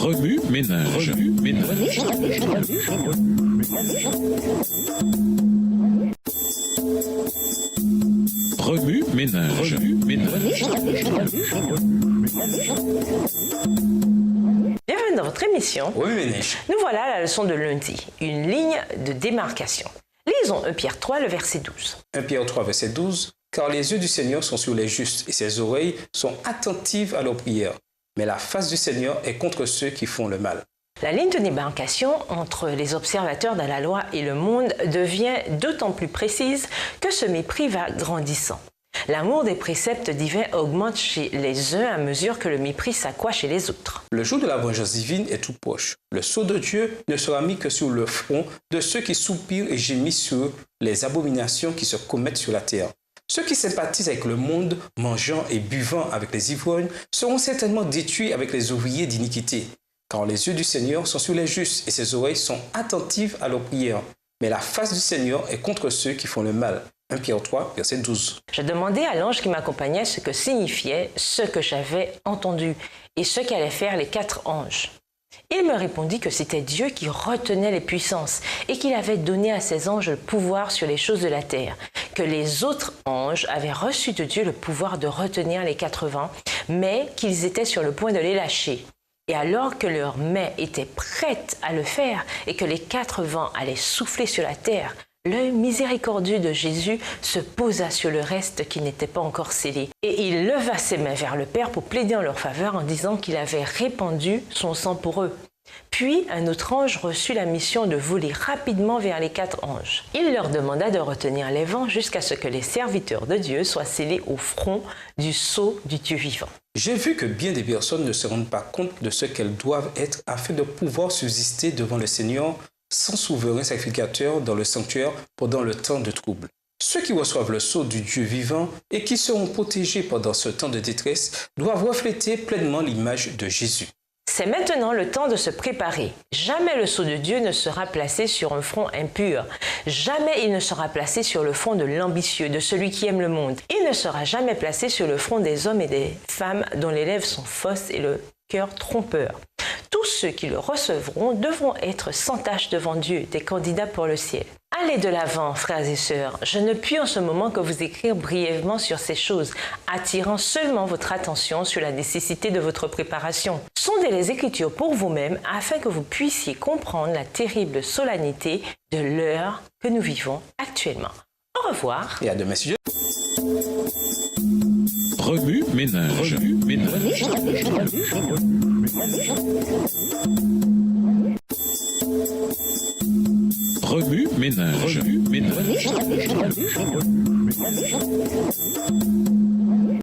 Remue ménage. Remue ménage. Bienvenue dans votre émission. Oui, Ménage. Nous voilà à la leçon de lundi, une ligne de démarcation. Lisons 1 Pierre 3, le verset 12. 1 Pierre 3, verset 12. Car les yeux du Seigneur sont sur les justes et ses oreilles sont attentives à leurs prières. Mais la face du Seigneur est contre ceux qui font le mal. La ligne de démarcation entre les observateurs de la loi et le monde devient d'autant plus précise que ce mépris va grandissant. L'amour des préceptes divins augmente chez les uns à mesure que le mépris s'accroît chez les autres. Le jour de la vengeance divine est tout proche. Le sceau de Dieu ne sera mis que sur le front de ceux qui soupirent et gémissent sur les abominations qui se commettent sur la terre. Ceux qui sympathisent avec le monde, mangeant et buvant avec les ivrognes, seront certainement détruits avec les ouvriers d'iniquité. Car les yeux du Seigneur sont sur les justes et ses oreilles sont attentives à leurs prières. Mais la face du Seigneur est contre ceux qui font le mal. 1 Pierre 3, verset 12. Je demandais à l'ange qui m'accompagnait ce que signifiait ce que j'avais entendu et ce qu'allaient faire les 4 anges. Il me répondit que c'était Dieu qui retenait les puissances et qu'il avait donné à ses anges le pouvoir sur les choses de la terre, que les autres anges avaient reçu de Dieu le pouvoir de retenir les 4 vents, mais qu'ils étaient sur le point de les lâcher. Et alors que leur main était prête à le faire et que les 4 vents allaient souffler sur la terre, l'œil miséricordieux de Jésus se posa sur le reste qui n'était pas encore scellé. Et il leva ses mains vers le Père pour plaider en leur faveur en disant qu'il avait répandu son sang pour eux. Puis un autre ange reçut la mission de voler rapidement vers les 4 anges. Il leur demanda de retenir les vents jusqu'à ce que les serviteurs de Dieu soient scellés au front du sceau du Dieu vivant. J'ai vu que bien des personnes ne se rendent pas compte de ce qu'elles doivent être afin de pouvoir subsister devant le Seigneur sans souverain sacrificateur dans le sanctuaire pendant le temps de trouble. Ceux qui reçoivent le sceau du Dieu vivant et qui seront protégés pendant ce temps de détresse doivent refléter pleinement l'image de Jésus. C'est maintenant le temps de se préparer. Jamais le sceau de Dieu ne sera placé sur un front impur. Jamais il ne sera placé sur le front de l'ambitieux, de celui qui aime le monde. Il ne sera jamais placé sur le front des hommes et des femmes dont les lèvres sont fausses et le cœur trompeur. Tous ceux qui le recevront devront être sans tache devant Dieu, des candidats pour le ciel. Allez de l'avant, frères et sœurs. Je ne puis en ce moment que vous écrire brièvement sur ces choses, attirant seulement votre attention sur la nécessité de votre préparation. Sondez les Écritures pour vous-même afin que vous puissiez comprendre la terrible solennité de l'heure que nous vivons actuellement. Au revoir. Et à demain si Dieu. Remue ménage. Remue ménage.